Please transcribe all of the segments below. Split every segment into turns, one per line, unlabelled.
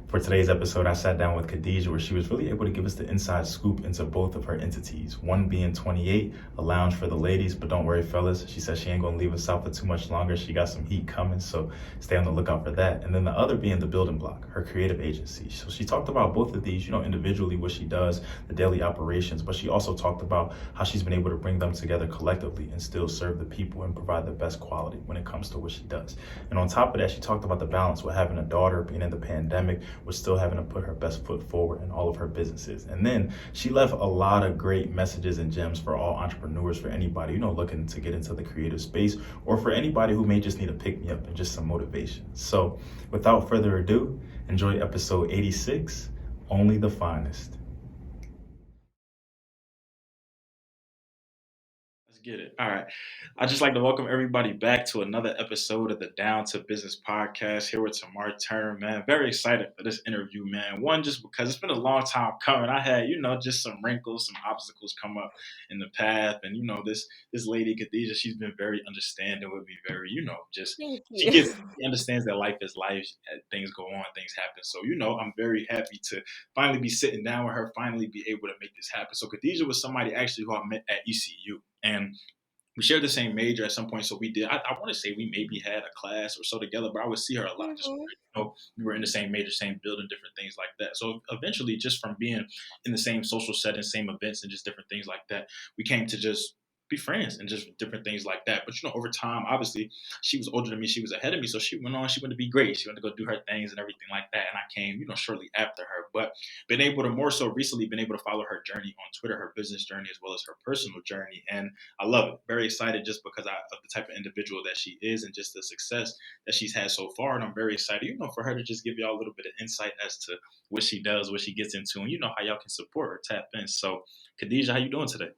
For today's episode, I sat down with Khadijah where she was really able to give us the inside scoop into both of her entities. One being 28, a lounge for the ladies, but don't worry, fellas. She said she ain't gonna leave us out for too much longer. She got some heat coming, so stay on the lookout for that. And then the other being the building block, her creative agency. So she talked about both of these, individually what she does, the daily operations, but she also talked about how she's been able to bring them together collectively and still serve the people and provide the best quality when it comes to what she does. And on top of that, she talked about the balance with having a daughter, being in the pandemic, was still having to put her best foot forward in all of her businesses. And then she left a lot of great messages and gems for all entrepreneurs, for anybody, looking to get into the creative space, or for anybody who may just need a pick me up and just some motivation. So without further ado, enjoy episode 86, Only the Finest. Let's get it. All right. I'd just like to welcome everybody back to another episode of the Down to Business podcast here with Tamar Turner, man. Very excited for this interview, man. One, just because it's been a long time coming. I had, just some wrinkles, some obstacles come up in the path. And, this lady, Khadijah, she's been very understanding with me, very, just
Thank
she
you.
gets she understands that life is life, things go on, things happen. So, I'm very happy to finally be sitting down with her, finally be able to make this happen. So Khadijah was somebody actually who I met at ECU. And we shared the same major at some point, so we did. I want to say we maybe had a class or so together, but I would see her a lot. Just
Mhm.
we were in the same major, same building, different things like that. So eventually, just from being in the same social setting, same events, and just different things like that, we came to just be friends and just different things like that. But over time, obviously, she was older than me, she was ahead of me, so she went on. She went to be great. She went to go do her things and everything like that. And I came, shortly after her. But been able to more so recently been able to follow her journey on Twitter, her business journey as well as her personal journey, and I love it. Very excited just because of the type of individual that she is and just the success that she's had so far. And I'm very excited, for her to just give y'all a little bit of insight as to what she does, what she gets into, and how y'all can support her, tap in. So, Khadijah, how you doing today?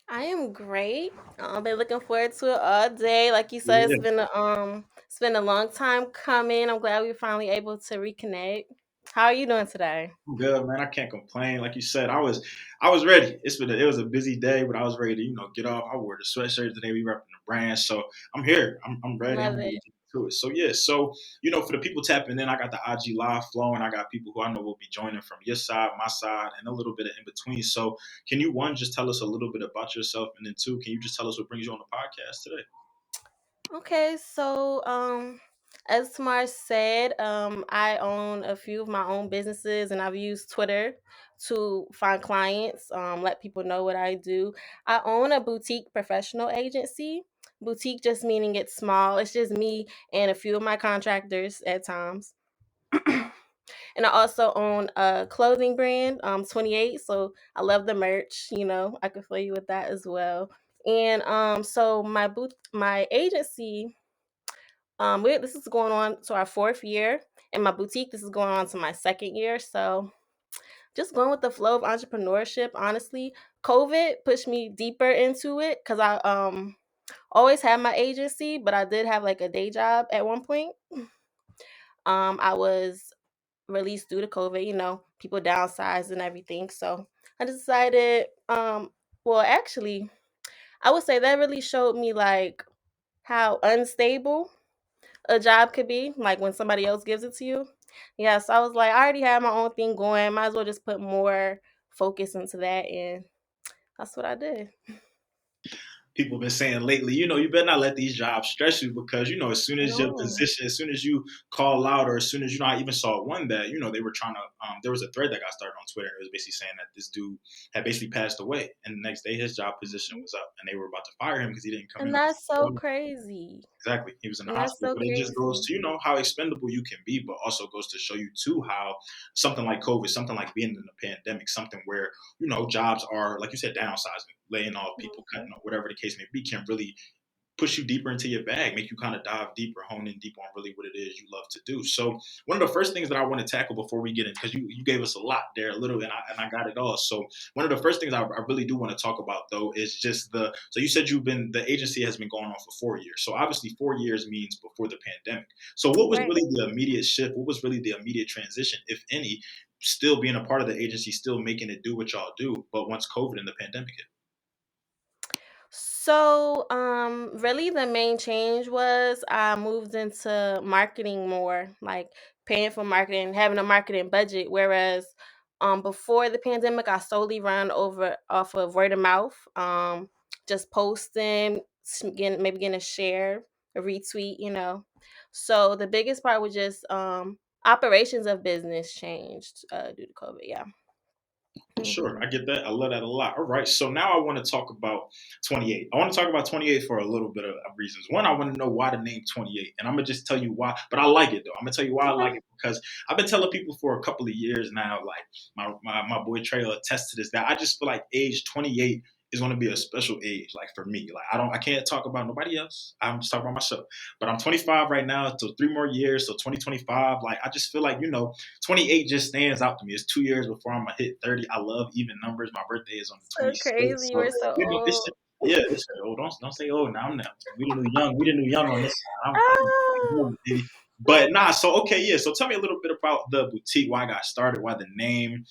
I am great. I've been looking forward to it all day. Like you said,
Yeah.
it's been a long time coming. I'm glad we were finally able to reconnect. How are you doing today?
I'm good, man. I can't complain. Like you said, I was ready. It was a busy day, but I was ready to get off. I wore the sweatshirt today. We repping the brand, so I'm here. I'm ready. I'm
Love
ready
it.
to get to it. So yeah. So for the people tapping in, I got the IG live flowing. I got people who I know will be joining from your side, my side, and a little bit of in between. So can you one just tell us a little bit about yourself, and then two, can you just tell us what brings you on the podcast today?
Okay, so as Tamar said, I own a few of my own businesses, and I've used Twitter to find clients, let people know what I do. I own a boutique professional agency. Boutique just meaning it's small. It's just me and a few of my contractors at times. And I also own a clothing brand, 28. So I love the merch. I can fill you with that as well. And so my agency, this is going on to our fourth year, and my boutique, this is going on to my second year. So just going with the flow of entrepreneurship. Honestly, COVID pushed me deeper into it because I always had my agency, but I did have like a day job at one point. I was released due to COVID, people downsized and everything. So I decided, well, actually, I would say that really showed me like how unstable a job could be, like when somebody else gives it to you. Yeah, so I was like, I already have my own thing going. Might as well just put more focus into that. And that's what I did.
People have been saying lately, you better not let these jobs stress you because, as soon as your
No.
position, as soon as you call out, or as soon as I even saw one that, they were trying to, there was a thread that got started on Twitter. And it was basically saying that this dude had basically passed away. And the next day his job position was up and they were about to fire him because he didn't come
And
in.
that's so crazy.
Exactly. He was in the
And that's
hospital.
so
But it just goes
crazy.
to, how expendable you can be, but also goes to show you too how something like COVID, something like being in a pandemic, something where, jobs are, like you said, downsizing, laying off people,
Mhm.
cutting off, whatever the case may be, can really push you deeper into your bag, make you kind of dive deeper, hone in deeper on really what it is you love to do. So one of the first things that I want to tackle before we get in, because you gave us a lot there, a little, and I got it all. So one of the first things I really do want to talk about though is just so you said the agency has been going on for 4 years. So obviously 4 years means before the pandemic. So what was
Right.
really the immediate shift? What was really the immediate transition, if any, still being a part of the agency, still making it do what y'all do, but once COVID and the pandemic hit?
So, really the main change was I moved into marketing more, like paying for marketing, having a marketing budget. Whereas before the pandemic, I solely run over off of word of mouth, just posting, getting a share, a retweet, So the biggest part was just operations of business changed due to COVID. Yeah.
Sure,
Hmm.
I get that. I love that a lot. All right, so now I want to talk about 28. I want to talk about 28 for a little bit of reasons. One, I want to know why the name 28, and I'm gonna just tell you why. But I like it though. I'm gonna tell you why I
Okay.
like it because I've been telling people for a couple of years now. Like my boy Trey will attest to this. That I just feel like age 28 is going to be a special age, like for me. Like I can't talk about nobody else. I'm just talking about myself. But I'm 25 right now, so 3 more years, so 2025. Like I just feel like 28 just stands out to me. It's 2 years before I'm gonna hit 30. I love even numbers. My birthday is on the
So
26th,
crazy. You
so
were so
it's
old.
yeah. It's oh don't say oh now I'm not. We the new young. We the new young on this side. I'm
Ah.
baby. But nah, so okay, yeah. So tell me a little bit about the boutique, why I got started, why the name.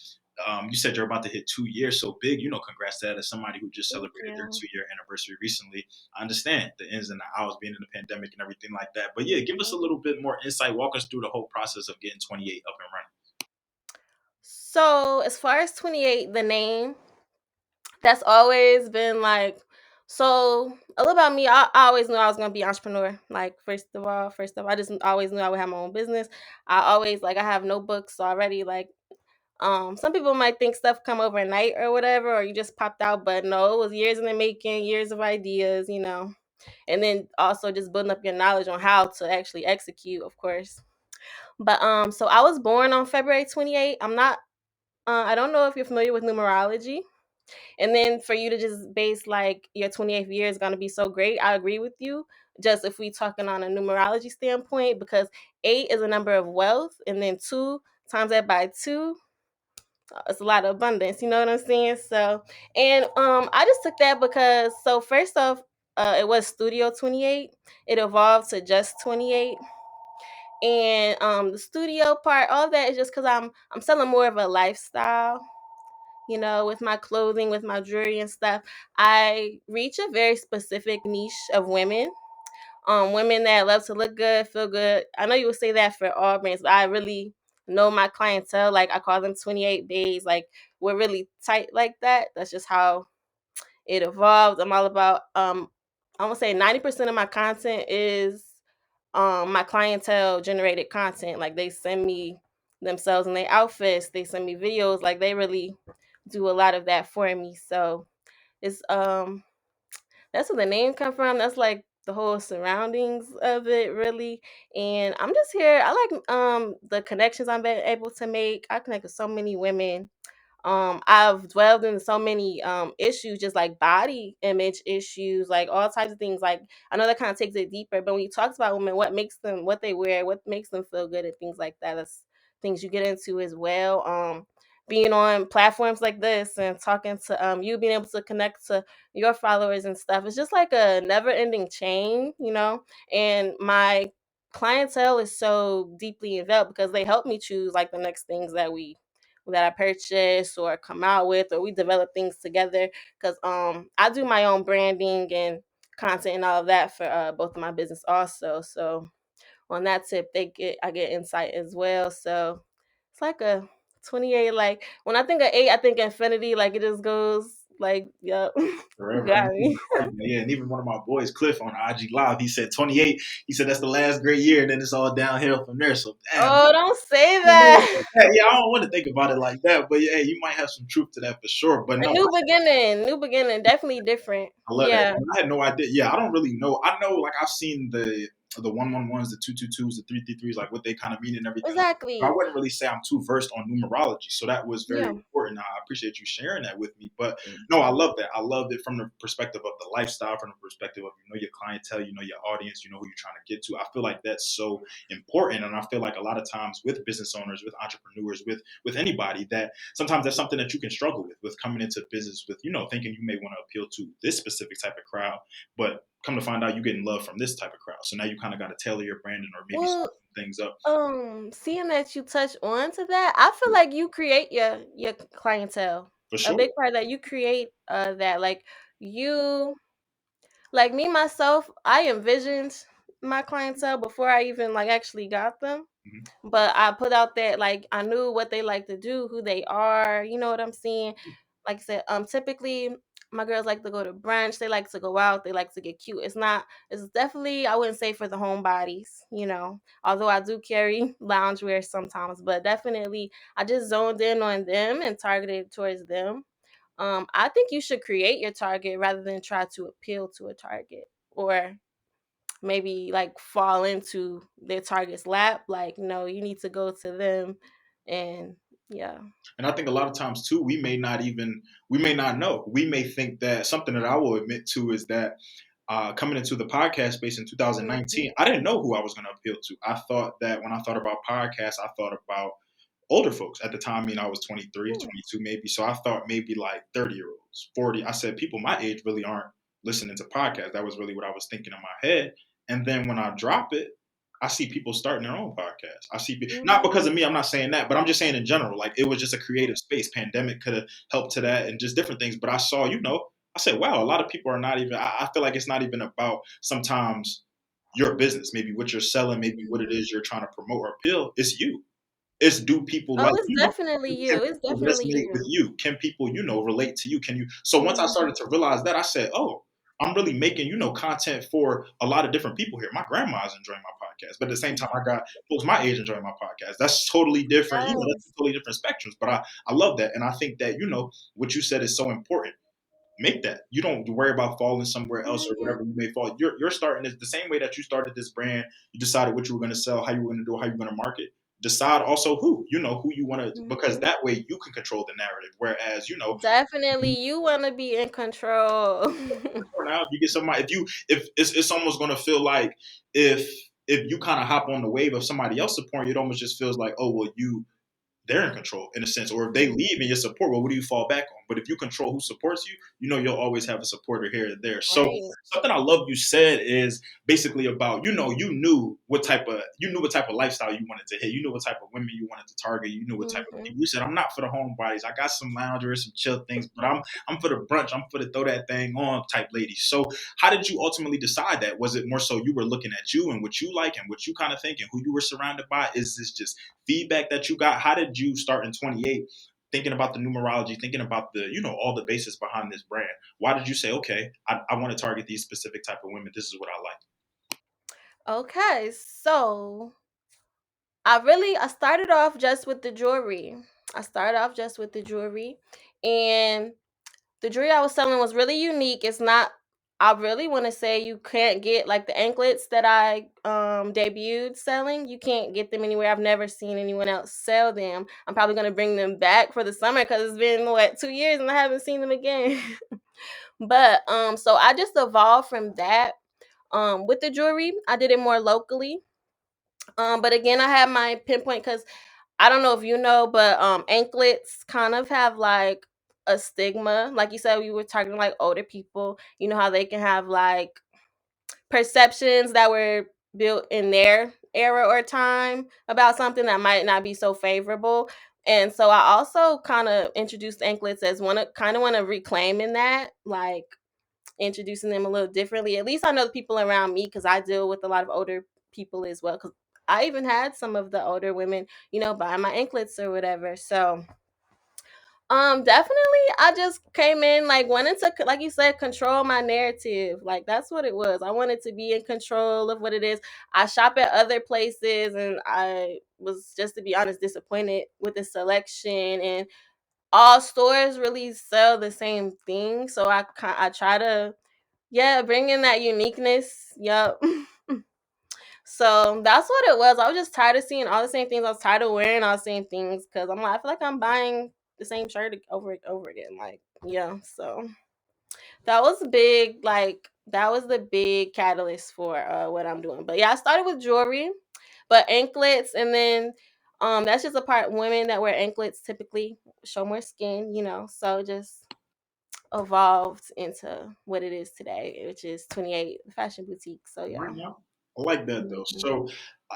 You said you're about to hit 2 years, so big. Congrats to that as somebody who just
Thank
celebrated their
you.
2 year anniversary recently. I understand the ins and the outs being in the pandemic and everything like that. But yeah, give us a little bit more insight. Walk us through the whole process of getting 28 up and running.
So as far as 28, the name, that's always been like, so a little about me. I always knew I was gonna be an entrepreneur. Like first of all, I just always knew I would have my own business. I always like I have notebooks already. Like some people might think stuff come overnight or whatever, or you just popped out, but no, it was years in the making, years of ideas. And then also just building up your knowledge on how to actually execute, of course. But so I was born on February 28th. I don't know if you're familiar with numerology. And then for you to just base like your 28th year is gonna be so great. I agree with you. Just if we talking on a numerology standpoint, because 8 is a number of wealth, and then 2 times that by 2, it's a lot of abundance. You know what I'm saying? So, and I just took that because so first off, it was Studio 28. It evolved to just 28, and the studio part, all that is just because I'm selling more of a lifestyle, with my clothing, with my jewelry and stuff. I reach a very specific niche of women. Women that love to look good, feel good. I know you would say that for all brands, but I really know my clientele. Like I call them 28 bays. Like we're really tight like that. That's just how it evolved. I'm all about I would say 90% of my content is my clientele generated content. Like they send me themselves and their outfits, they send me videos, like they really do a lot of that for me. So it's that's where the name come from. That's like the whole surroundings of it really. And I'm just here. I like the connections I've been able to make. I connect with so many women. I've dwelled into so many issues, just like body image issues, like all types of things. Like I know that kind of takes it deeper, but when you talk about women, what makes them, what they wear, what makes them feel good, and things like that, that's things you get into as well. Being on platforms like this and talking to you, being able to connect to your followers and stuff, it's just like a never ending chain. And my clientele is so deeply involved because they help me choose like the next things that I purchase or come out with, or we develop things together. Because I do my own branding and content and all of that for both of my business also. So on that tip, I get insight as well. So it's like a 28. Like when I think of 8, I think infinity. Like it just goes like, yep, you
Forever.
got me.
Yeah, and even one of my boys, Cliff, on IG Live, he said 28. He said that's the last great year, and then it's all downhill from there. So damn.
Oh, don't say
Yeah,
that.
yeah, I don't want to think about it like that, but yeah, you might have some truth to that for sure. But
A
no,
new beginning, definitely different.
I love that.
Yeah,
I had no idea. Yeah, I don't really know. I know, like I've seen the 111s, the 222s, the 333s, like what they kind of mean and everything. But I
exactly.
wouldn't really say I'm too versed on numerology, so that was very
Yeah.
important. I appreciate you sharing that with me. But no, I love that. I love it from the perspective of the lifestyle, from the perspective of your clientele, your audience, who you're trying to get to. I feel like that's so important, and I feel like a lot of times with business owners, with entrepreneurs, with anybody, that sometimes that's something that you can struggle with coming into business with, thinking you may want to appeal to this specific type of crowd, but come to find out you're getting love from this type of crowd. So now you kind of got to tailor your branding or maybe
Well,
switch some things up
seeing that you touch on to that, I feel like you create your clientele.
for
A
sure.
big part that you create that like you like me myself, I envisioned my clientele before I even like actually got them.
Mhm.
But I put out that like I knew what they like to do, who they are, you know what I'm saying? Like I said, typically my girls like to go to brunch, they like to go out, they like to get cute. It's definitely, I wouldn't say for the homebodies, you know. Although I do carry loungewear sometimes, but definitely I just zoned in on them and targeted towards them. I think you should create your target rather than try to appeal to a target, or maybe like fall into their target's lap. Like, no, you need to go to them. And yeah.
And I think a lot of times too, we may not know. We may think that something that I will admit to is that coming into the podcast space in
Mhm.
2019, I didn't know who I was going to appeal to. I thought that when I thought about podcasts, I thought about older folks at the time. I mean, I was 23,
Yeah.
22 maybe. So I thought maybe like 30-year-olds, 40. I said people my age really aren't listening to podcasts. That was really what I was thinking in my head. And then when I drop it, I see people starting their own podcast. Not
Mhm.
because of me, I'm not saying that, but I'm just saying in general, like it was just a creative space. Pandemic could have helped to that and just different things. But I saw, I said, wow, a lot of people are not even, I feel like it's not even about sometimes your business, maybe what you're selling, maybe what it
Mhm.
is you're trying to promote or appeal. It's you. It's do people
Oh,
like
it's
you?
definitely
Can
you. It's
people
definitely
resonate with
you.
you? Can people, relate to you? Can you? So once I
Mhm.
started to realize that, I said, oh, I'm really making, content for a lot of different people here. My grandma's enjoying my podcast, but at the same time, I got folks my age enjoying my podcast. That's totally different. That's
Yes.
totally different spectrums. But I love that. And I think that, what you said is so important. Make that. You don't worry about falling somewhere else or
Mhm.
whatever you may fall. You're starting this the same way that you started this brand. You decided what you were going to sell, how you were going to do, how you're going to market. Decide also who you want to, because
Mhm.
that way you can control the narrative. Whereas,
Definitely you want to be in control.
now if you get somebody, if it's almost going to feel like if if you kind of hop on the wave of somebody else supporting, it almost just feels like, oh well, they're in control in a sense. Or if they
Mhm.
leave in your support, well, what do you fall back on? But if you control who supports you, you'll always have a supporter here and there. So
Right.
something I love you said is basically about, you knew what type of lifestyle you wanted to hit. You knew what type of women you wanted to target. You knew what type of
Mhm.
people. You said, I'm not for the homebodies. I got some loungers, some chill things, but I'm for the brunch. I'm for the throw that thing on type ladies. So how did you ultimately decide that? Was it more so you were looking at you and what you like and what you kind of think and who you were surrounded by? Is this just feedback that you got? How did you start in 28 thinking about the numerology, thinking about the, all the basis behind this brand? Why did you say, okay, I want to target these specific type of women? This is what I like.
Okay, so I started off just with the jewelry. I started off just with the jewelry, and the jewelry I was selling was really unique. It's not, I really want to say you can't get like the anklets that I debuted selling. You can't get them anywhere. I've never seen anyone else sell them. I'm probably going to bring them back for the summer cuz it's been what 2 years and I haven't seen them again. But so I just evolved from that. With the jewelry, I did it more locally. But again, I had my pinpoint cuz I don't know if you know, but anklets kind of have like a stigma. Like you said, we were targeting like older people. You know how they can have like perceptions that were built in their era or time about something that might not be so favorable. And so I also kind of introduced anklets as one of kind of want to reclaiming that, like introducing them a little differently. At least I know the people around me because I deal with a lot of older people as well. Because I even had some of the older women, buy my anklets or whatever. So, definitely, I just came in like wanting to, like you said, control my narrative. Like that's what it was. I wanted to be in control of what it is. I shop at other places, and I was, just to be honest, disappointed with the selection. And all stores really sell the same thing, so I try to, yeah, bring in that uniqueness. Yep. So that's what it was. I was just tired of seeing all the same things. I was tired of wearing all the same things because I'm like, I feel like I'm buying the same shirt over and over again. Like, yeah. So that was big. Like, that was the big catalyst for what I'm doing. But yeah, I started with jewelry, but anklets, and then that's just a part. Women that wear anklets typically show more skin, So just evolved into what it is today, which is 28 fashion boutique. So yeah.
Right now, I like that though.
Mhm.
So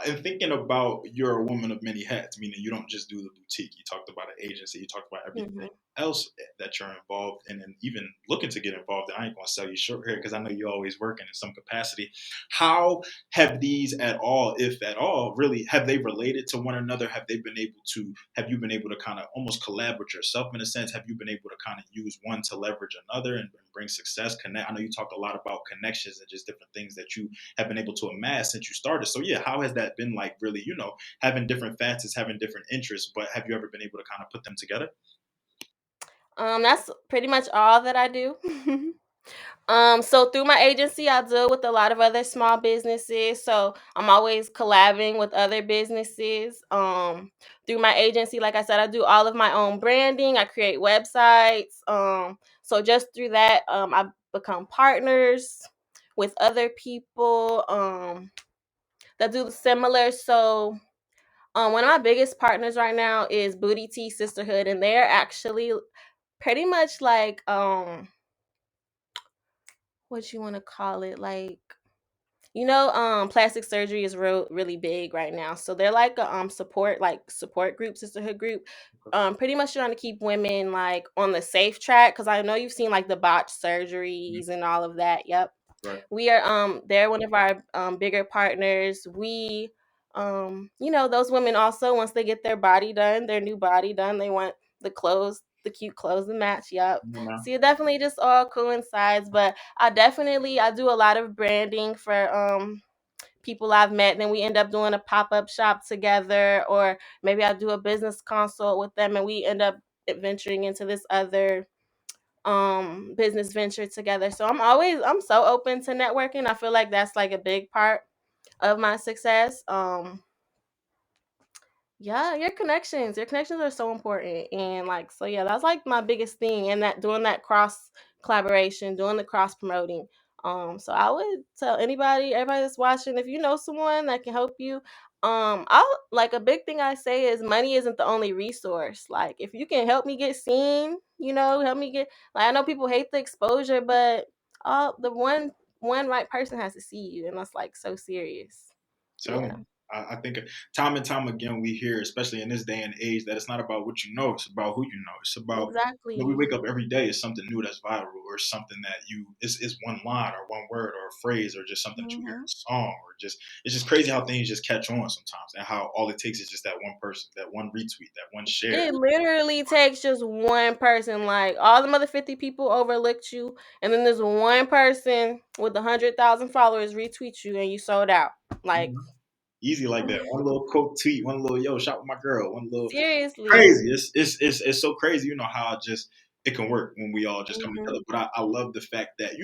And thinking about you're a woman of many hats, meaning you don't just do the boutique. You talked about an agency. You talked about everything
Hmm.
else that you're involved in, and even looking to get involved in. I ain't gonna sell you short here because I know you're always working in some capacity. How have these at all, if at all, really have they related to one another? Have they been able to? Have you been able to kind of almost collab with yourself in a sense? Have you been able to kind of use one to leverage another and bring success? Connect. I know you talked a lot about connections and just different things that you have been able to amass since you started. So yeah, how has that been like really, having different facets, having different interests, but have you ever been able to kind of put them together?
That's pretty much all that I do. So through my agency, I deal with a lot of other small businesses. So I'm always collabing with other businesses. Through my agency, like I said, I do all of my own branding. I create websites. So just through that, I've become partners with other people that do similar. So one of my biggest partners right now is Booty Tea Sisterhood, and they're actually pretty much like what you want to call it, like, plastic surgery is really big right now. So they're like a support group, sisterhood group.
Okay.
Pretty much trying to keep women like on the safe track because I know you've seen like the botched
Mhm.
surgeries and all of that. Yep.
Right.
We are they're one of our bigger partners. Those women also once they get their body done, their new body done, they want the cute clothes to match. Yep.
Come on now.
So it definitely just all coincides, but I do a lot of branding for people I've met. Then we end up doing a pop-up shop together, or maybe I do a business consult with them and we end up venturing into this other business venture together. So I'm so open to networking. I feel like that's like a big part of my success. Yeah, your connections are so important, and like, so yeah, that's like my biggest thing, and that doing that cross collaboration, doing the cross promoting. So I would tell everybody that's watching, if you know someone that can help you, I'll like a big thing I say is money isn't the only resource. Like if you can help me get seen, help me get, like, I know people hate the exposure, but the one right person has to see you, and that's like so serious.
Telling
Yeah,
you. I think time and time again we hear, especially in this day and age, that it's not about what you know, it's about who you know. It's about, we
exactly.
wake up every day, it's something new that's viral, or something that is one line or one word or a phrase, or just something that you hear in
Mhm.
a song, or just it's just crazy how things just catch on sometimes, and how all it takes is just that one person, that one retweet, that one share.
It literally takes just one person. Like all the other 50 people overlooked you, and then there's one person with 100,000 followers retweet you, and you sold out. Like
Easy like that. One little quote tweet, one little yo, shop with my girl, one little
seriously.
crazy. It's so crazy, how just it can work when we all just come
Hmm.
together. But I love the fact that,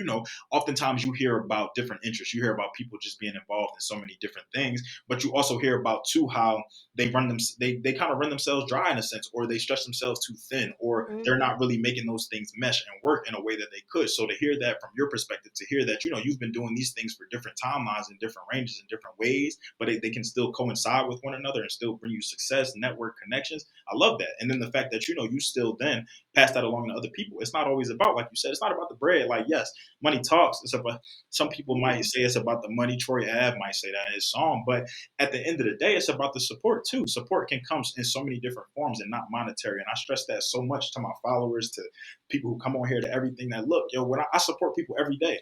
oftentimes you hear about different interests. You hear about people just being involved in so many different things, but you also hear about too how they kind of run themselves dry in a sense, or they stretch themselves too thin, or they're
Hmm.
not really making those things mesh and work in a way that they could. So to hear that from your perspective, to hear that, you've been doing these things for different timelines and different ranges and different ways, but they can still coincide with one another and still bring you success, network connections. I love that. And then the fact that, you still then pass that along to other people. It's not always about, like you said, it's not about the bread. Like, yes, money talks. It's about, some people might
Yeah.
say it's about the money. Troy Ave might say that in his song. But at the end of the day, it's about the support too. Support can come in so many different forms and not monetary. And I stress that so much to my followers, to people who come on here, to everything that look, yo, when I support people every day.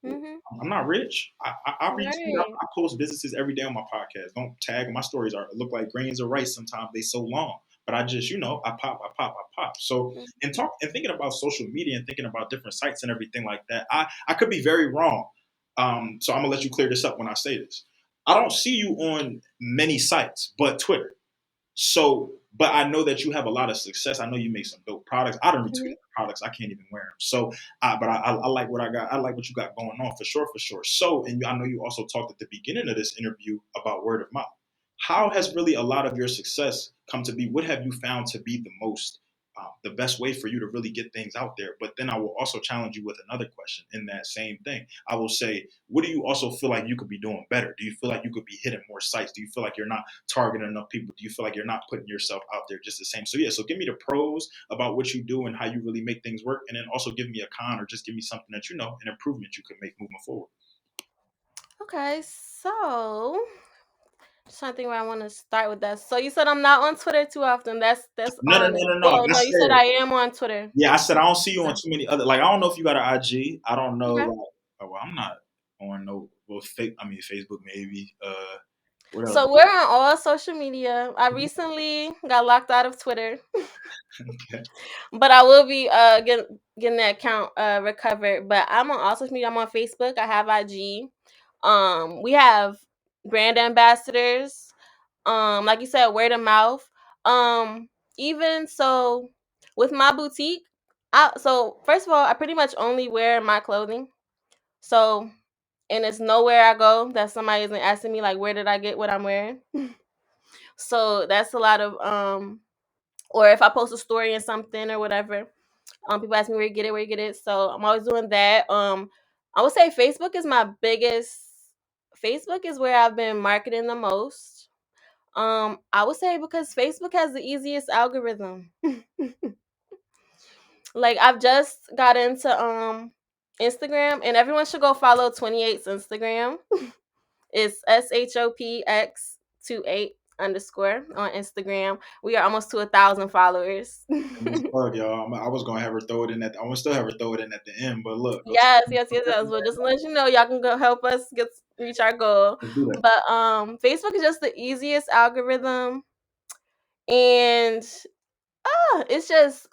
Hmm.
I'm not rich. I retweet.
Right.
I post businesses every day on my podcast. Don't tag my stories. Are look like grains of rice. Sometimes they so long, but I just, I pop, I pop, I pop. So and thinking about social media and thinking about different sites and everything like that, I could be very wrong. So I'm gonna let you clear this up when I say this. I don't see you on many sites, but Twitter. So, but I know that you have a lot of success. I know you make some dope products. I don't retweet
Hmm.
the products. I can't even wear them. So, but I like what I got. I like what you got going on for sure, for sure. So, and I know you also talked at the beginning of this interview about word of mouth. How has really a lot of your success come to be? What have you found to be the best way for you to really get things out there? But then I will also challenge you with another question in that same thing. I will say, what do you also feel like you could be doing better? Do you feel like you could be hitting more sites? Do you feel like you're not targeting enough people? Do you feel like you're not putting yourself out there just the same? So yeah, so give me the pros about what you do and how you really make things work, and then also give me a con, or just give me something that an improvement you could make moving forward.
Okay, so Just trying to think where I want to start with that. So you said I'm not on Twitter too often. That's
No, no, no,
honest.
no, no.
Well,
I
no, you said
said,
I am on Twitter.
yeah, I said I don't see you on
Okay.
too many other. Like, I don't know if you got an IG. I don't know.
Okay.
Like, oh, well, I'm not on no. Well, fake. I mean, Facebook maybe. What else?
So we're on all social media. I recently got locked out of Twitter,
Okay.
but I will be getting that account recovered. But I'm on all social media. I'm on Facebook. I have IG. We have brand ambassadors. Like you said, word of mouth. Um, even so, with my boutique, so first of all, I pretty much only wear my clothing. So, and it's nowhere I go that somebody isn't asking me like, where did I get what I'm wearing? So that's a lot of or if I post a story and something or whatever, people ask me where you get it. So I'm always doing that. I would say Facebook is my biggest. Facebook is where I've been marketing the most. I would say because Facebook has the easiest algorithm. Like I've just got into Instagram, and everyone should go follow 28's Instagram. It's SHOPX28 underscore on Instagram. We are almost to 1,000 followers.
Shameless plug, y'all. I was gonna have her throw it in at. I want to still have her throw it in at the end, but look, go
Yes, yes, yes, yes. Well, just to let you know, y'all can go help us reach our goal.
let's do that.
But Facebook is just the easiest algorithm, and it's just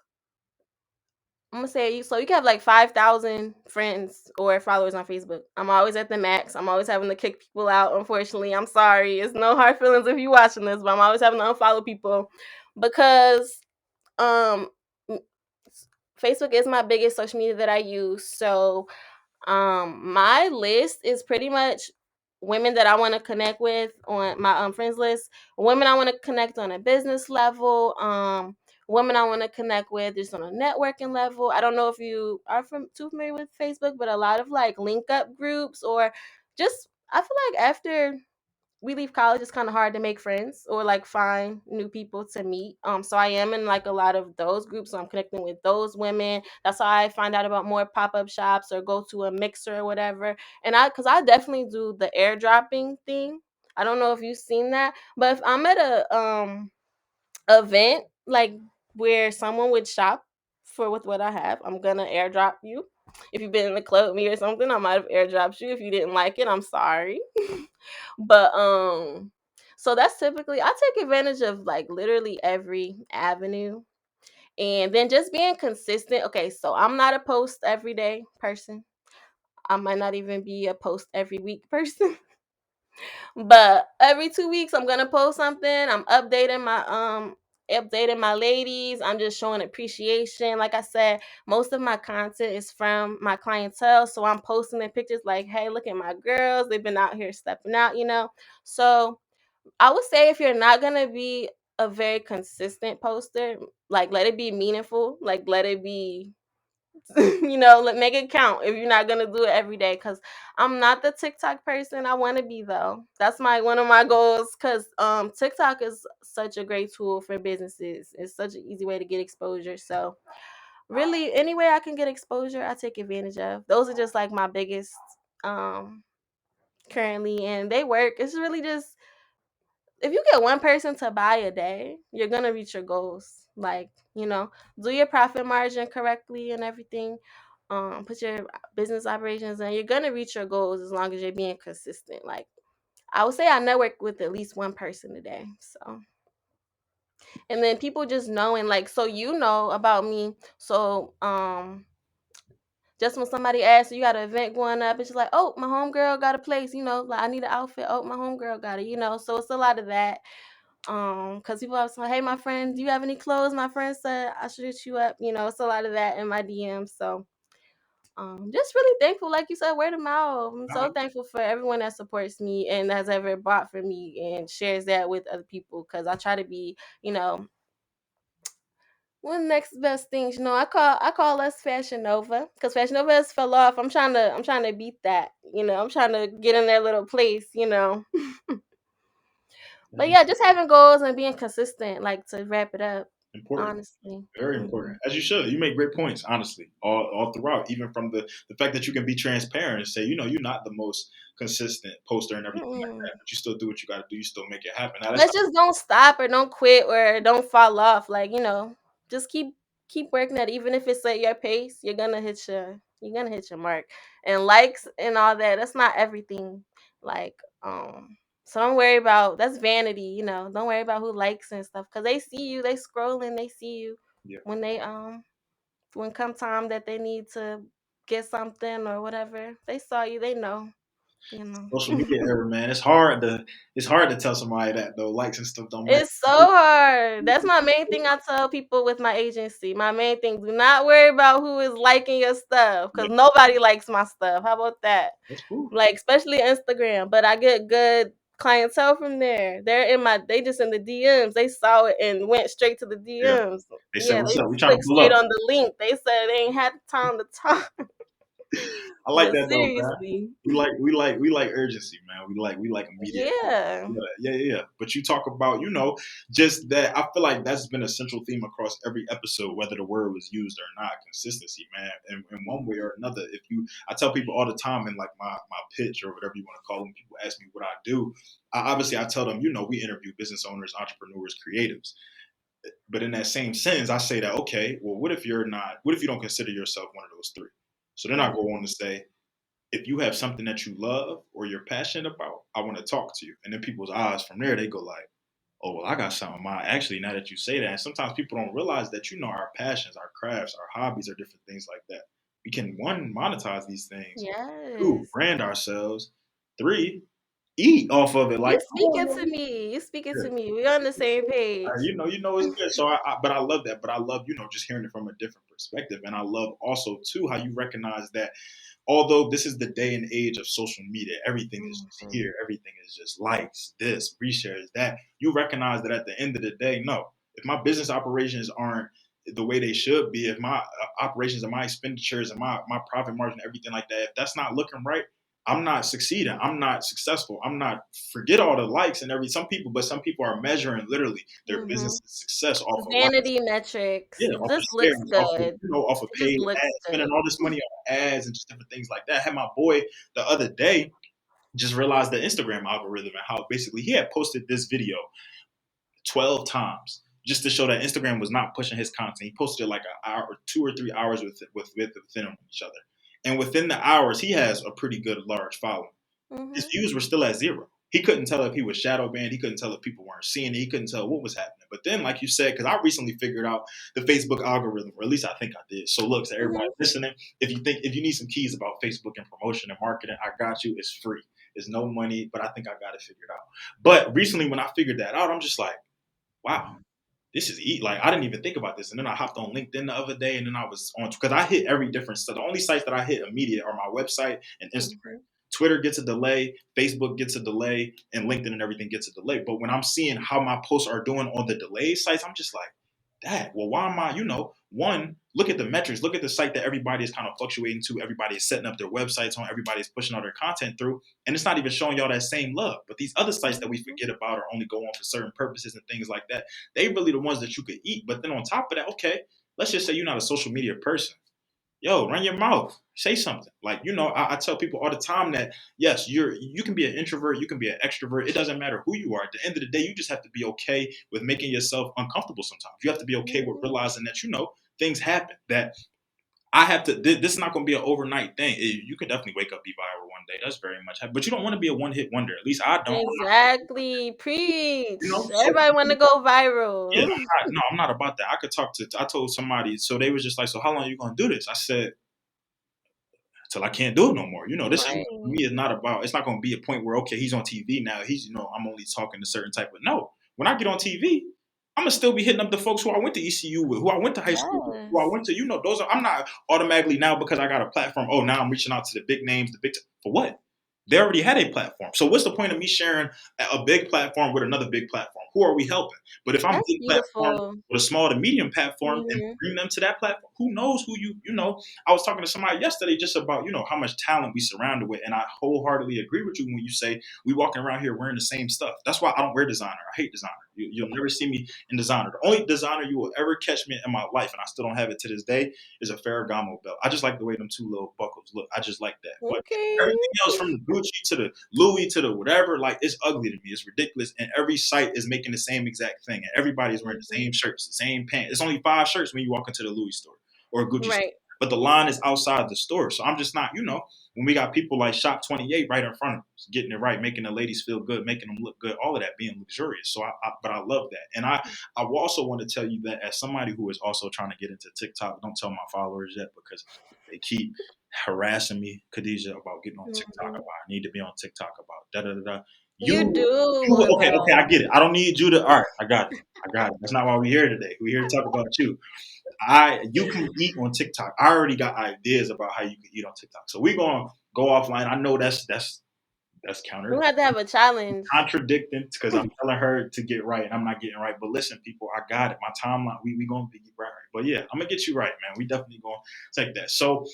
I'm gonna say so you can have like 5,000 friends or followers on Facebook. I'm always at the max. I'm always having to kick people out. Unfortunately, I'm sorry. It's no hard feelings if you watching this, but I'm always having to unfollow people because um m- Facebook is my biggest social media that I use. So my list is pretty much women that I want to connect with on my friends list, women I want to connect on a business level, women I want to connect with just on a networking level. I don't know if you are too familiar with Facebook, but a lot of like link up groups or just I feel like after we leave college, it's kind of hard to make friends or like find new people to meet. So I am in like a lot of those groups. So I'm connecting with those women. That's how I find out about more pop up shops or go to a mixer or whatever. And because I definitely do the airdropping thing. I don't know if you've seen that, but if I'm at a event like where someone would shop for with what I have, I'm gonna airdrop you. If you've been in the club with me or something, I might have airdropped you. If you didn't like it, I'm sorry. But so that's typically I take advantage of like literally every avenue. And then just being consistent. Okay, so I'm not a post every day person. I might not even be a post every week person. But every 2 weeks I'm gonna post something. I'm updating my ladies. I'm just showing appreciation. Like I said, most of my content is from my clientele. So I'm posting their pictures like, hey, look at my girls. They've been out here stepping out. So I would say if you're not gonna be a very consistent poster, like let it be meaningful. Like let it be let make it count if you're not gonna do it every day. Cause I'm not the TikTok person I want to be though. That's my one of my goals. Cause TikTok is such a great tool for businesses. It's such an easy way to get exposure. So really, any way I can get exposure, I take advantage of. Those are just like my biggest um currently, and they work. It's really just if you get one person to buy a day, you're gonna reach your goals. Like, do your profit margin correctly and everything. Put your business operations in. You're gonna reach your goals as long as you're being consistent. Like, I would say I network with at least one person a day. So, and then people just knowing, like, so about me. So, just when somebody asks you got an event going up, it's just like, oh, my homegirl got a place. Like I need an outfit. Oh, my homegirl got it. So it's a lot of that. Because people always say, hey, my friend, do you have any clothes? My friend said I should hit you up. It's a lot of that in my DMs. So just really thankful, like you said, word of mouth. I'm so thankful for everyone that supports me and has ever bought for me and shares that with other people. Because I try to be, one next best things. I call us Fashion Nova because Fashion Nova has fell off. I'm trying to beat that. I'm trying to get in their little place. But yeah, just having goals and being consistent, like to wrap it up.
Important.
honestly.
Very
Hmm.
important. As you should. You make great points, honestly, all throughout, even from the fact that you can be transparent and say, you're not the most consistent poster and everything like
Mm-mm.
that, but you still do what you got to do. You still make it happen. Now, that's
But just don't stop or don't quit or don't fall off. Like, just keep working at it. Even if it's at your pace, you're gonna hit your mark. And likes and all that, that's not everything. Like, so don't worry about that's vanity. Don't worry about who likes and stuff. Cause they see you, they scrolling, they see you
yeah.
when they when come time that they need to get something or whatever. They saw you, they know, you know.
Social media era, man. It's hard to tell somebody that though. Likes and stuff don't matter.
It's so hard. That's my main thing I tell people with my agency. My main thing, do not worry about who is liking your stuff
Yeah,
because nobody likes my stuff. How about that?
that's cool.
Like, especially Instagram. But I get good clientele from there. They just in the DMs. They saw it and went straight to the
Yeah.
DMs.
They said,
Yeah,
"What's
they
up? We trying to
clicked
pull
straight
up."
on the link. They said they ain't had the time to talk.
I like
But
that though, man.
seriously.
We like urgency, man. We like immediate.
Yeah.
Yeah. But you talk about, just that. I feel like that's been a central theme across every episode, whether the word was used or not. Consistency, man. And in one way or another, I tell people all the time in like my pitch or whatever you want to call them. People ask me what I do. Obviously, I tell them, we interview business owners, entrepreneurs, creatives. But in that same sense, I say that, okay, well, what if you don't consider yourself one of those three? So then I go on to say, if you have something that you love or you're passionate about, I want to talk to you. And then people's eyes from there, they go like, oh, well, I got something. Actually, now that you say that, and sometimes people don't realize that, our passions, our crafts, our hobbies are different things like that. We can, one, monetize these things, two,
Yes.
brand ourselves, three, eat off of it. Like,
You
come on,
speaking to me. You speaking
yo.
to me. We're on the same page.
It's good. So, but I love that. But I love, just hearing it from a different perspective. And I love also too how you recognize that although this is the day and age of social media, everything is just
Mhm.
here. Everything is just likes, this, reshares, that. You recognize that at the end of the day, no, if my business operations aren't the way they should be, if my operations and my expenditures and my profit margin, everything like that, if that's not looking right, I'm not succeeding. I'm not successful. I'm not, forget all the likes and some people are measuring literally their
Mhm.
business success off of likes.
Vanity metrics.
Yeah,
It
off of
just looks
shares,
good.
off of
It just
paid
looks
ads, spending
good.
all this money on ads and just different things like that. I had my boy the other day just realized the Instagram algorithm and how basically he had posted this video 12 times just to show that Instagram was not pushing his content. He posted it like an hour, 2 or 3 hours within each other. And within the hours, he has a pretty good large following. His
Mhm.
views were still at zero. He couldn't tell if he was shadow banned. He couldn't tell if people weren't seeing it. He couldn't tell what was happening. But then, like you said, because I recently figured out the Facebook algorithm, or at least I think I did. So look, to everybody
Mhm.
listening, if you need some keys about Facebook and promotion and marketing, I got you. It's free. It's no money, but I think I got it figured out. But recently, when I figured that out, I'm just like, wow, this is like I didn't even think about this. And then I hopped on LinkedIn the other day, and then I was on because I hit every different stuff. The only sites that I hit immediate are my website and Instagram.
Mhm.
Twitter gets a delay, Facebook gets a delay, and LinkedIn and everything gets a delay. But when I'm seeing how my posts are doing on the delay sites, I'm just like, that. Well, why am I, one, look at the metrics, look at the site that everybody is kind of fluctuating to, everybody is setting up their websites on, everybody is pushing all their content through, and it's not even showing y'all that same love. But these other sites that we
Mhm.
forget about or only go on for certain purposes and things like that, they really the ones that you could eat. But then on top of that, okay, let's just say you're not a social media person. Yo, run your mouth, say something. Like, I tell people all the time that yes, you can be an introvert, you can be an extrovert. It doesn't matter who you are. At the end of the day, you just have to be okay with making yourself uncomfortable sometimes. You have to be okay with
Mhm.
realizing that things happen. That I have to. This is not going to be an overnight thing. You can definitely wake up, be viral one day. That's very much. But you don't want to be a one hit wonder. At least I don't.
Exactly. Preach.
So
Everybody want to go
yeah,
viral.
I'm not about that. I told somebody. So they was just like, so how long are you going to do this? I said, till I can't do it no more. This is for
Right.
me is not about. It's not going to be a point where okay, he's on TV now. I'm only talking to certain type of. No, when I get on TV, I'm gonna still be hitting up the folks who I went to ECU with, who I went to high school with, who I
Yes.
went to. Those are. I'm not automatically now because I got a platform. Oh, now I'm reaching out to the big names, for what? They already had a platform. So what's the point of me sharing a big platform with another big platform? Who are we helping? But if I'm
That's
big platform
beautiful.
with a small to medium platform and
Mhm.
bring them to that platform, who knows who I was talking to somebody yesterday just about, how much talent we surrounded with. And I wholeheartedly agree with you when you say we walking around here wearing the same stuff. That's why I don't wear designer. I hate designer. You'll never see me in designer. The only designer you will ever catch me in my life, and I still don't have it to this day, is a Ferragamo belt. I just like the way them two little buckles look. I just like that. But
Okay.
everything else, from the Gucci to the Louis to the whatever, like, it's ugly to me. It's ridiculous. And every site is making the same exact thing. And everybody's wearing the same shirts, the same pants. It's only 5 shirts when you walk into the Louis store or a Gucci store.
Right.
But the line is outside the store. So I'm just not, when we got people like Shop 28 right in front of us, getting it right, making the ladies feel good, making them look good, all of that being luxurious. So but I love that. And I also want to tell you that, as somebody who is also trying to get into TikTok, don't tell my followers yet, because they keep harassing me, Khadijah, about getting on TikTok,
Mhm.
about I need to be on TikTok, about da da da da.
You
You,
do
okay,
though.
I get it. I don't need you to. All right, I got it. I got it. That's not why we're here today. We're here to talk about you. You can eat on TikTok. I already got ideas about how you can eat on TikTok. So we're gonna go offline. I know that's
We
counter
have to have a challenge.
contradicting, because I'm telling her to get right and I'm not getting right. But listen, people, I got it. My timeline, we gonna be right. But yeah, I'm gonna get you right, man. We definitely gonna take that. So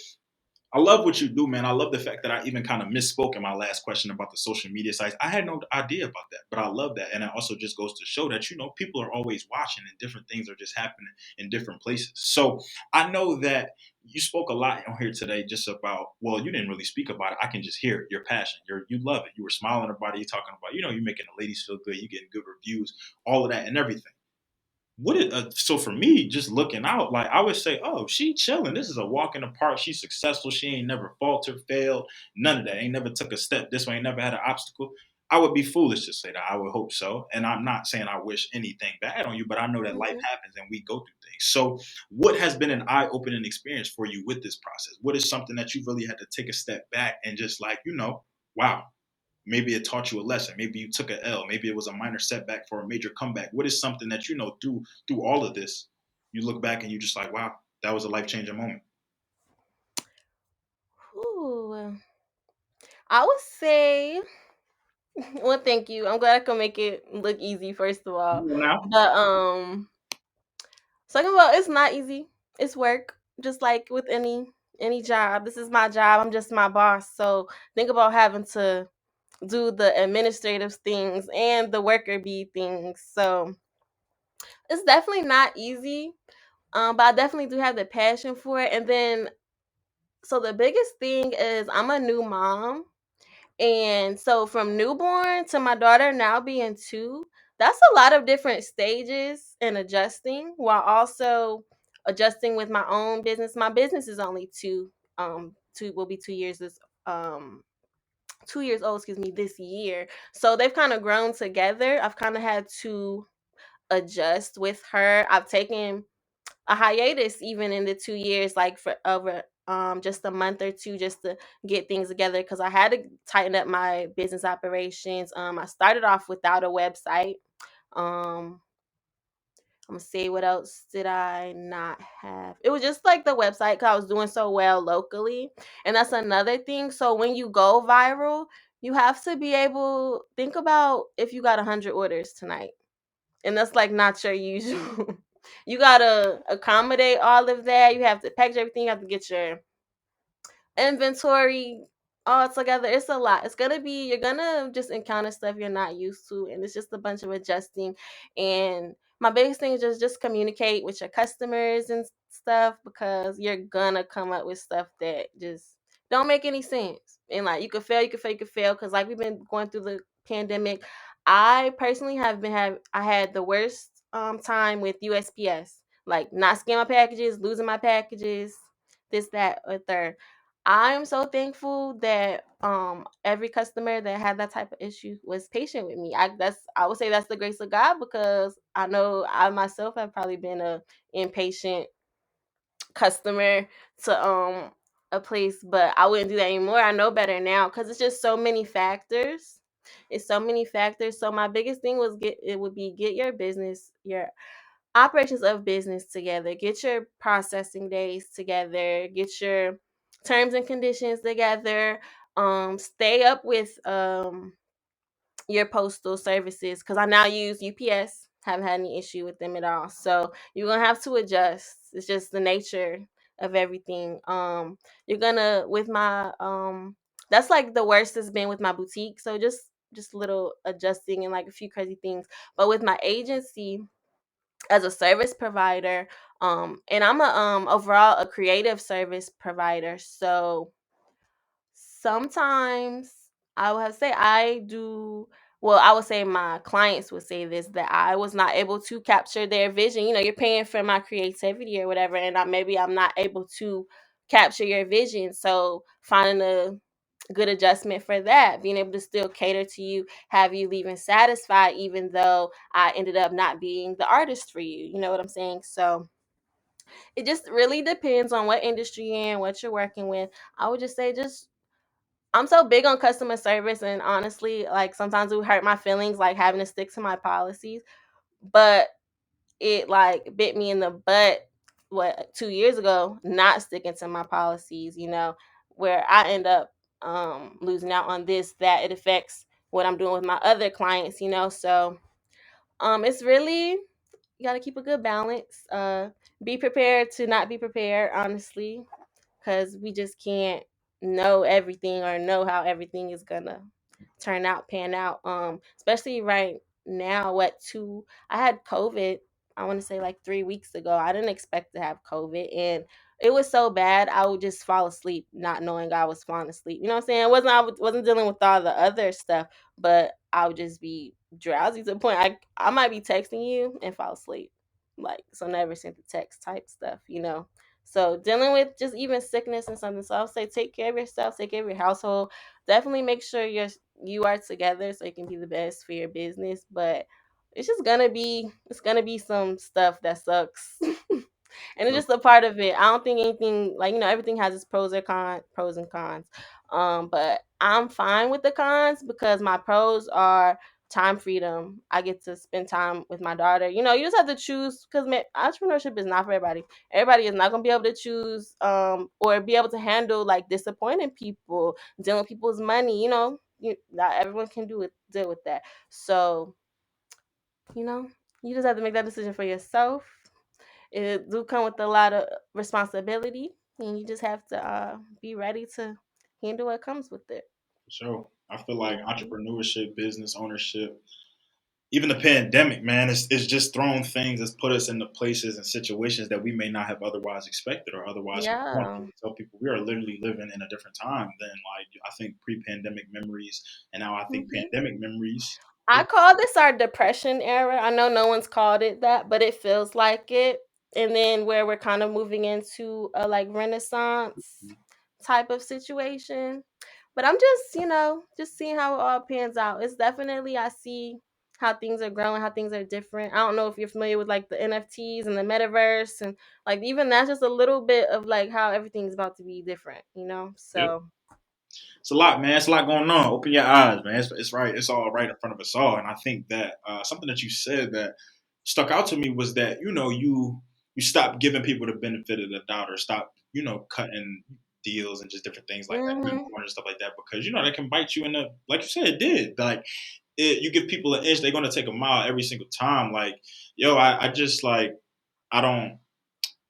I love what you do, man. I love the fact that I even kind of misspoke in my last question about the social media sites. I had no idea about that, but I love that. And it also just goes to show that, people are always watching and different things are just happening in different places. So I know that you spoke a lot on here today just about, well, you didn't really speak about it. I can just hear it, your passion. You love it. You were smiling about it. You're talking about, you're making the ladies feel good. You're getting good reviews, all of that and everything. So for me, just looking out, like, I would say, oh, she chilling. This is a walk in the park. She's successful. She ain't never faltered, failed, none of that. Ain't never took a step this way. Ain't never had an obstacle. I would be foolish to say that. I would hope so. And I'm not saying I wish anything bad on you, but I know that life
Mhm.
happens and we go through things. So what has been an eye-opening experience for you with this process? What is something that you really had to take a step back and just, like, wow, maybe it taught you a lesson. Maybe you took an L. Maybe it was a minor setback for a major comeback. What is something that, through all of this, you look back and you just like, wow, that was a life changing moment.
Ooh. I would say, well, thank you. I'm glad I could make it look easy, first of all.
Now,
But second of all, it's not easy. It's work. Just like with any job. This is my job. I'm just my boss. So think about having to do the administrative things and the worker bee things. So it's definitely not easy. But I definitely do have the passion for it. And then, so the biggest thing is I'm a new mom. And so from newborn to my daughter now being 2, that's a lot of different stages and adjusting, while also adjusting with my own business. My business is only 2 will be 2 years this 2 years old, excuse me, this year. So they've kind of grown together. I've kind of had to adjust with her. I've taken a hiatus even in the 2 years, like for over just a month or two, just to get things together, because I had to tighten up my business operations. I started off without a website. um I'm gonna see, what else did I not have? It was just like the website, because I was doing so well locally. And that's another thing. So when you go viral, you have to be able, think about if you got 100 orders tonight, and that's like not your usual. You gotta accommodate all of that. You have to package everything. You have to get your inventory all together. It's a lot. You're gonna just encounter stuff you're not used to, and it's just a bunch of adjusting. And my biggest thing is just communicate with your customers and stuff, because you're gonna come up with stuff that just don't make any sense. And like, you could fail, you could fail, you could fail, because like we've been going through the pandemic. I personally I had the worst time with USPS, like not scanning my packages, losing my packages, this, that, or third. I'm so thankful that every customer that had that type of issue was patient with me. I would say that's the grace of God, because I know I myself have probably been a impatient customer to a place, but I wouldn't do that anymore. I know better now, because it's just so many factors. It's so many factors. So my biggest thing was get your business, your operations of business together. Get your processing days together. Get your terms and conditions together. Stay up with your postal services, because I now use UPS. Haven't had any issue with them at all. So you're gonna have to adjust. It's just the nature of everything. You're gonna with my that's like the worst has been with my boutique. So just just little adjusting and like a few crazy things. But with my agency as a service provider, and I'm a overall a creative service provider, so sometimes I would have to say I do well, I would say my clients would say this, that I was not able to capture their vision. You know, you're paying for my creativity or whatever, and maybe I'm not able to capture your vision. So finding a good adjustment for that, being able to still cater to you, have you leaving satisfied, even though I ended up not being the artist for you. You know what I'm saying? So it just really depends on what industry you're in, what you're working with. I would just say just I'm so big on customer service, and honestly, like sometimes it would hurt my feelings like having to stick to my policies, but it like bit me in the butt what 2 years ago not sticking to my policies, where I end up losing out on this, that it affects what I'm doing with my other clients, so it's really you got to keep a good balance. Be prepared to not be prepared, honestly, because we just can't know everything or know how everything is gonna pan out. Especially right now, I had COVID. I want to say like 3 weeks ago. I didn't expect to have COVID, and it was so bad. I would just fall asleep, not knowing I was falling asleep. You know what I'm saying? I wasn't dealing with all the other stuff, but I would just be drowsy to the point I might be texting you and fall asleep, like so never sent the text type stuff. So dealing with just even sickness and something. So I'll say take care of yourself, take care of your household. Definitely make sure you are together so you can be the best for your business. But it's gonna be some stuff that sucks. And it's
So,
just a part of it. I don't think anything like everything has its pros and cons. But I'm fine with the cons because my pros are time freedom. I get to spend time with my daughter. You just have to choose because entrepreneurship is not for everybody. Everybody is not gonna be able to choose or be able to handle like disappointing people, dealing with people's money. Not everyone can deal with that. So you know, you just have to make that decision for yourself. It do come with a lot of responsibility, and you just have to be ready to handle what comes with it.
for sure. I feel like
Hmm.
entrepreneurship, business ownership, even the pandemic, man, it's just thrown things that's put us into places and situations that we may not have otherwise expected or otherwise foreseen.
Yeah.
I tell people we are literally living in a different time than like I think pre-pandemic memories, and now I think
Hmm.
pandemic memories.
I call this our depression era. I know no one's called it that, but it feels like it. And then where we're kind of moving into a like renaissance type of situation. But I'm just, just seeing how it all pans out. It's definitely I see how things are growing, how things are different. I don't know if you're familiar with like the NFTs and the metaverse and like even that's just a little bit of like how everything's about to be different.
Yep.
So
It's a lot, man. It's a lot going on. Open your eyes, man. It's right. It's all right in front of us all. And I think that something that you said that stuck out to me was that you stop giving people the benefit of the doubt or stop cutting deals and just different things like that, cutting
mhm.
corners, stuff like that, because that can bite you in the like you said it did. Like you give people an inch, they're gonna take a mile every single time. Like yo, I just like I don't.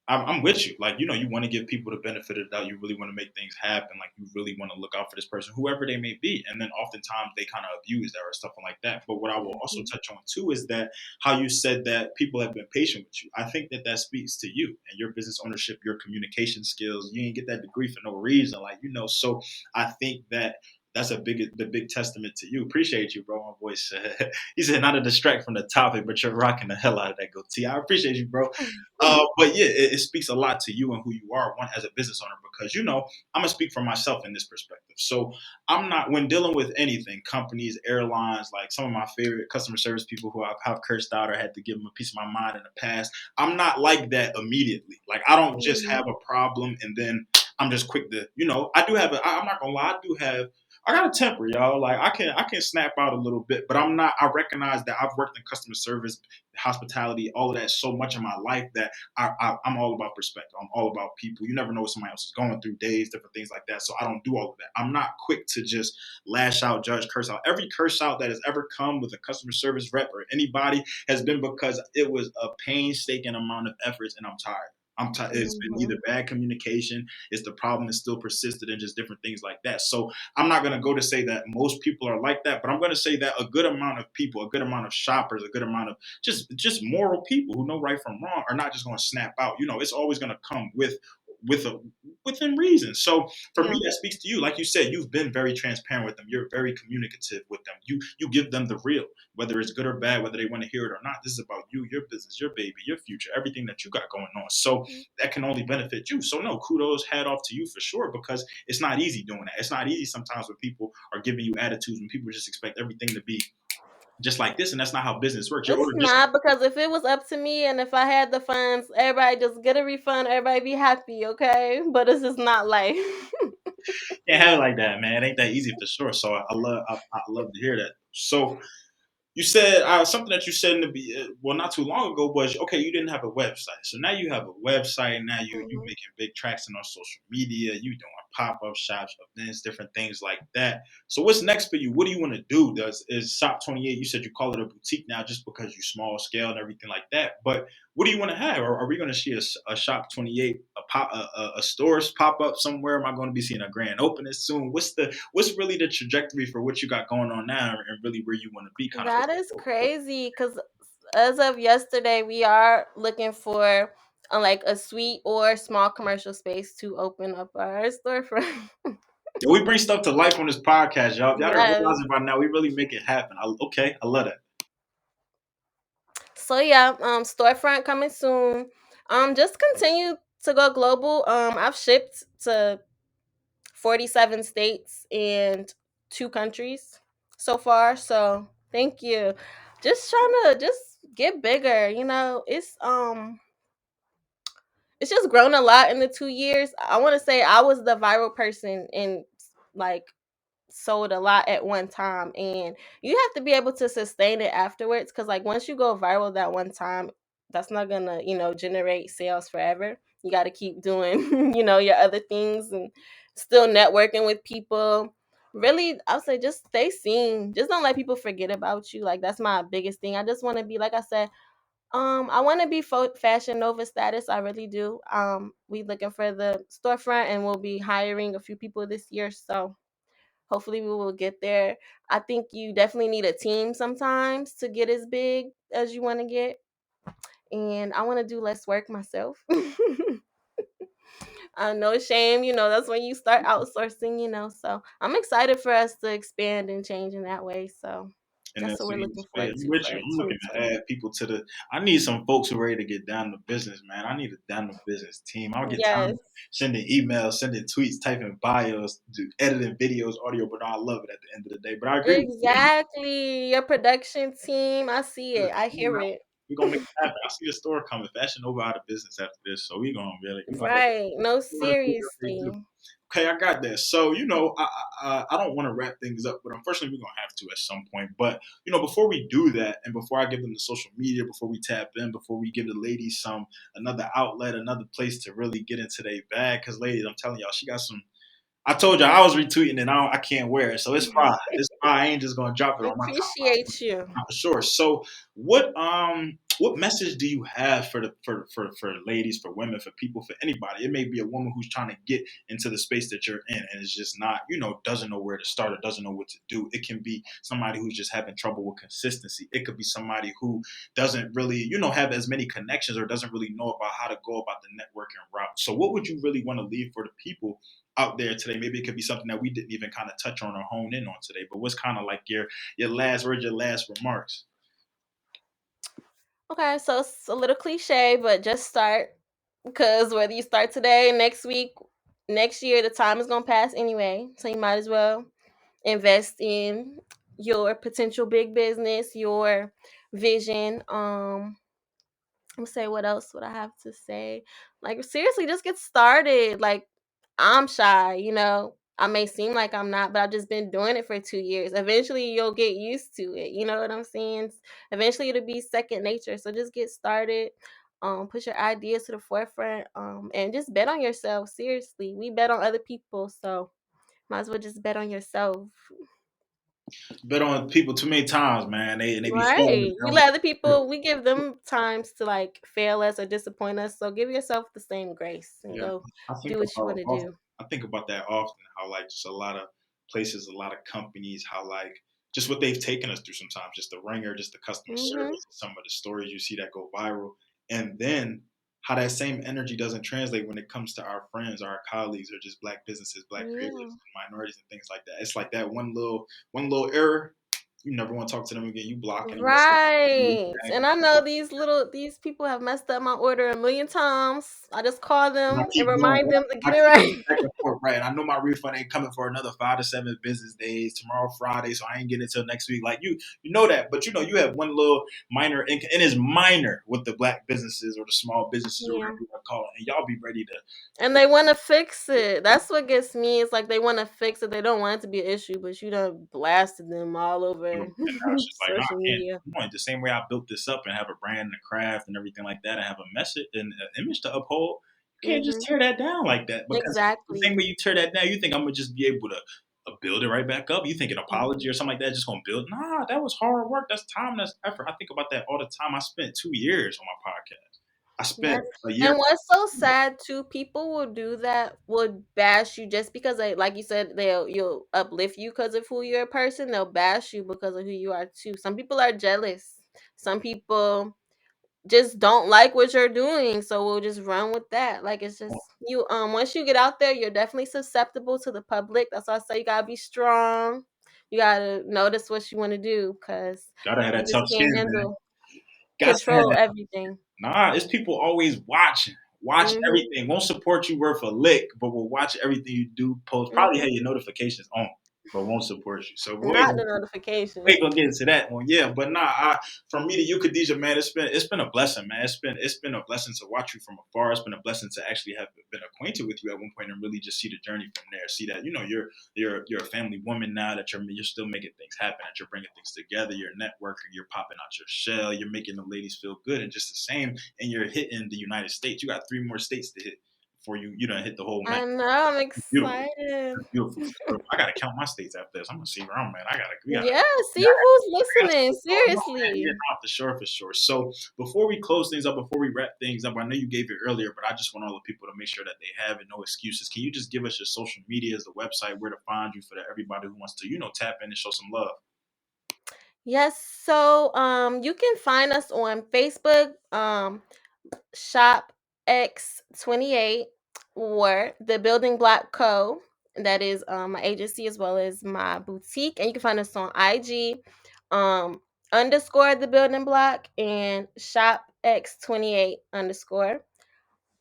I'm with you. Like, you want to give people the benefit of the doubt. You really want to make things happen. Like, you really want to look out for this person, whoever they may be. And then oftentimes they kind of abuse that or something like that. But what I will also
Mhm.
touch on too is that how you said that people have been patient with you. I think that that speaks to you and your business ownership, your communication skills. You ain't get that degree for no reason. Like, so I think that that's the big testament to you. Appreciate you, bro. My voice said, he said, not to distract from the topic, but you're rocking the hell out of that goatee. I appreciate you, bro. But yeah, it speaks a lot to you and who you are, one as a business owner, because I'm gonna speak for myself in this perspective. So I'm not when dealing with anything, companies, airlines, like some of my favorite customer service people who I've cursed out or had to give them a piece of my mind in the past. I'm not like that immediately. Like I don't just
Mhm.
have a problem and then I'm just quick to, I do have I'm not gonna lie, I got a temper, y'all. Like I can snap out a little bit, but I'm not. I recognize that I've worked in customer service, hospitality, all of that so much in my life that I'm all about perspective. I'm all about people. You never know what somebody else is going through, days, different things like that. So I don't do all of that. I'm not quick to just lash out, judge, curse out. Every curse out that has ever come with a customer service rep or anybody has been because it was a painstaking amount of efforts and I'm tired. It's been either
Mhm.
bad communication, it's the problem is still persisted, and just different things like that. So I'm not gonna go to say that most people are like that, but I'm gonna say that a good amount of people, a good amount of shoppers, a good amount of just moral people who know right from wrong are not just gonna snap out. It's always gonna come with a within reason. So for me,
Yeah.
that speaks to you. Like you said, you've been very transparent with them. You're very communicative with them. You give them the real, whether it's good or bad, whether they want to hear it or not. This is about you, your business, your baby, your future, everything that you got going on. So that can only benefit you. So no, kudos, hat off to you for sure, because it's not easy doing that. It's not easy sometimes when people are giving you attitudes, when people just expect everything to be just like this, and that's not how business works. Your
It's
order just
not, because if it was up to me and if I had the funds, everybody just get a refund, everybody be happy, okay? But this is not life.
can't have it like that, man. It ain't that easy for sure. So I love to hear that. So you said something that you said in the well, not too long ago, was okay. You didn't have a website, so now you have a website. Now you
Mhm.
making big traction on social media. You doing pop up shops, events, different things like that. So what's next for you? What do you want to do? Does is Shop 28? You said you call it a boutique now, just because you small scale and everything like that. But what do you want to have? Are we going to see a Shop 28, a stores pop up somewhere? Am I going to be seeing a grand opening soon? What's really the trajectory for what you got going on now, and really where you want to be kind of
That is crazy, because as of yesterday, we are looking for like a suite or small commercial space to open up our storefront.
Yeah, we bring stuff to life on this podcast, y'all. If y'all don't
Yes.
realize it by now, we really make it happen. Okay, I love that.
So yeah, storefront coming soon. Just continue to go global. I've shipped to 47 states and 2 countries so far. So thank you. Just trying to just get bigger. It's just grown a lot in the 2 years. I want to say I was the viral person and like sold a lot at one time, and you have to be able to sustain it afterwards, because like once you go viral that one time, that's not gonna generate sales forever. You got to keep doing your other things and still networking with people. Really, I'll say just stay seen, just don't let people forget about you. Like that's my biggest thing. I just want to be, like I said, I want to be fashion nova status. I really do. We looking for the storefront, and we'll be hiring a few people this year, so hopefully we will get there. I think you definitely need a team sometimes to get as big as you want to get. And I want to do less work myself. No shame, that's when you start outsourcing. So I'm excited for us to expand and change in that way. So
In
that's
that
what we're
same
looking
space,
forward
I'm
to
with
for
you. I'm looking to
2020.
add people to the. I need some folks who are ready to get down to business, man. I need a down to business team. I don't get time
Yes,
to sending emails, sending tweets, typing bios, editing videos, audio, but no, I love it at the end of the day. But I agree with you.
exactly. Your production team, I see it. I hear it.
We're gonna make it happen. I see the store coming. Fashion Nova out of business after this, so we're gonna make
Right. No,
it. They do.
seriously.
Okay, I got that. So I don't want to wrap things up, but unfortunately we're gonna have to at some point. But before we do that, and before I give them the social media, before we tap in, before we give the ladies some another outlet, another place to really get into their bag, because ladies, I'm telling y'all, she got some. I told y'all I was retweeting it. I can't wear it, so it's fine. It's fine. I ain't just gonna drop it on my timeline
Appreciate you.
for sure. So what message do you have for for ladies, for women, for people, for anybody? It may be a woman who's trying to get into the space that you're in and is just not, doesn't know where to start or doesn't know what to do. It can be somebody who's just having trouble with consistency. It could be somebody who doesn't really, have as many connections or doesn't really know about how to go about the networking route. So what would you really want to leave for the people out there today? Maybe it could be something that we didn't even kind of touch on or hone in on today, but what's kind of like your last words, your last remarks?
Okay, so it's a little cliche, but just start, because whether you start today, next week, next year, the time is gonna pass anyway. So you might as well invest in your potential big business, your vision. I'm say what else would I have to say? Like seriously, just get started. Like I'm shy. I may seem like I'm not, but I've just been doing it for 2 years. Eventually you'll get used to it. You know what I'm saying? Eventually it'll be second nature. So just get started. Put your ideas to the forefront. And just bet on yourself. Seriously. We bet on other people, so might as well just bet on yourself.
Bet on people too many times, man. They be falling
Right. We
down.
let other people, we give them times to like fail us or disappoint us. So give yourself the same grace and
Yeah,
go
I think
do what you want
about
to
often.
do.
I think about that often. How like just a lot of places, a lot of companies, how like just what they've taken us through sometimes, just the ringer, just the customer
Mm-hmm.
service, some of the stories you see that go viral, and then how that same energy doesn't translate when it comes to our friends, our colleagues, or just black businesses, black
Yeah.
creators, minorities, and things like that. It's like that one little error. You never want to talk to them again. You blocking them.
Right. And I know these people have messed up my order a million times. I just call
And I
them and
keep going,
remind
right?
them to
I
get it
keep
right.
going back and forth, right? And I know my refund ain't coming for another 5 to 7 business days. Tomorrow Friday, so I ain't getting it till next week. Like you know that, but you have one little minor, and it's minor with the black businesses or the small businesses or
Yeah.
whatever you want to call it, and y'all be ready to.
And they want to fix it. That's what gets me. It's like they want to fix it. They don't want it to be an issue, but you done blasted them all over
And now it's just like, no,
social
I can't.
media.
Come on, the same way I built this up and have a brand and a craft and everything like that, and have a message and an image to uphold. You can't just
Hmm.
tear that down like that because the same
Exactly.
way you tear that down, you think I'm gonna just be able to build it right back up. You think an
Hmm.
apology or something like that just gonna build? Nah, that was hard work. That's time. That's effort. I think about that all the time. I spent 2 years on my podcast. I spent
Yes.
a year.
And what's so sad too, people will do that, will bash you just because they, like you said, you'll uplift you because of who you're a person. They'll bash you because of who you are too. Some people are jealous. Some people just don't like what you're doing, so we'll just run with that. Like it's just you. Once you get out there, you're definitely susceptible to the public. That's why I say you gotta be strong. You gotta notice what you want to do, because
Gotta have
you
that
just
tough skin,
can't
man.
handle
Got to have
control everything.
Nah, it's people always watching. Watch
Mhm.
everything. Won't support you worth a lick, but will watch everything you do post. Probably have
Mhm.
your notifications on, but won't support you. So
Not the notifications.
we gonna get into that one, yeah. But nah, from me to you, Khadijah, man, it's been a blessing, man. It's been a blessing to watch you from afar. It's been a blessing to actually have been acquainted with you at one point and really just see the journey from there. See that you're a family woman now. That you're still making things happen. That you're bringing things together. You're a networker. You're popping out your shell. You're making the ladies feel good. And just the same, and you're hitting the United States. You got 3 more states to hit before you done hit the whole
I
map.
know. I'm
Beautiful.
excited.
That's beautiful for real. I gotta count my states after this. I'm gonna see where I'm at.
Yeah.
We
See
gotta
who's
have
listening.
something going on, man. Yeah,
Seriously.
no, for sure. So before we close things up, before we wrap things up, I know you gave it earlier, but I just want all the people to make sure that they have it, no excuses. Can you just give us your social medias, the website, where to find you for everybody who wants to, tap in and show some love?
Yes. So you can find us on Facebook. Shop X28 or the Building Block Co. That is my agency as well as my boutique. And you can find us on IG underscore the building block and shop X28 underscore.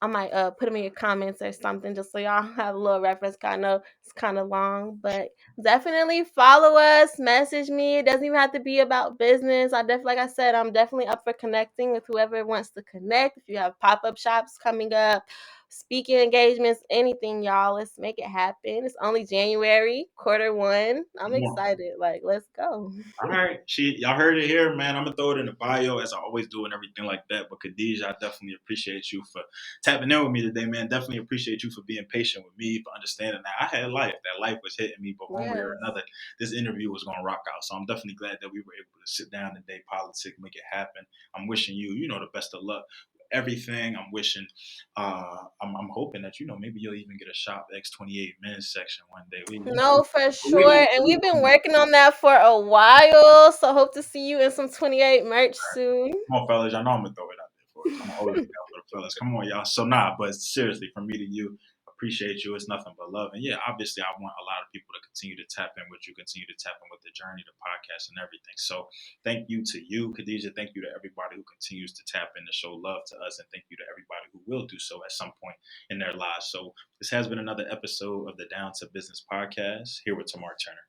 I might put them in your comments or something just so y'all have a little reference. 'Cause I know it's kind of long, but definitely follow us, message me. It doesn't even have to be about business. Like I said, I'm definitely up for connecting with whoever wants to connect. If you have pop-up shops coming up, speaking engagements, anything, y'all, let's make it happen. It's only January, quarter 1. I'm
Come on.
excited. Like, let's go.
All right, y'all heard it here, man. I'm gonna throw it in the bio as I always do and everything like that. But Khadijah, I definitely appreciate you for tapping in with me today, man. Definitely appreciate you for being patient with me, for understanding that I had life. That life was hitting me, but one way or
Yes.
another, this interview was gonna rock out. So I'm definitely glad that we were able to sit down today, politic, make it happen. I'm wishing you, the best of luck with everything. I'm wishing, I'm hoping that maybe you'll even get a Shop X28 men's section one day.
No, for
We
sure. And we've been
gonna
working on that for a while. So hope to see you in some 28 merch soon.
Come on, fellas. Y'all know I'm gonna throw it out there for us. I'm gonna always look out for the fellas. Come on, y'all. So nah, but seriously, from me to you, appreciate you. It's nothing but love. And yeah, obviously I want a lot of people to continue to tap in with you, continue to tap in with the journey, the podcast and everything. So thank you to you, Khadijah. Thank you to everybody who continues to tap in to show love to us. And thank you to everybody who will do so at some point in their lives. So this has been another episode of the Down to Business podcast here with Tamar Turner.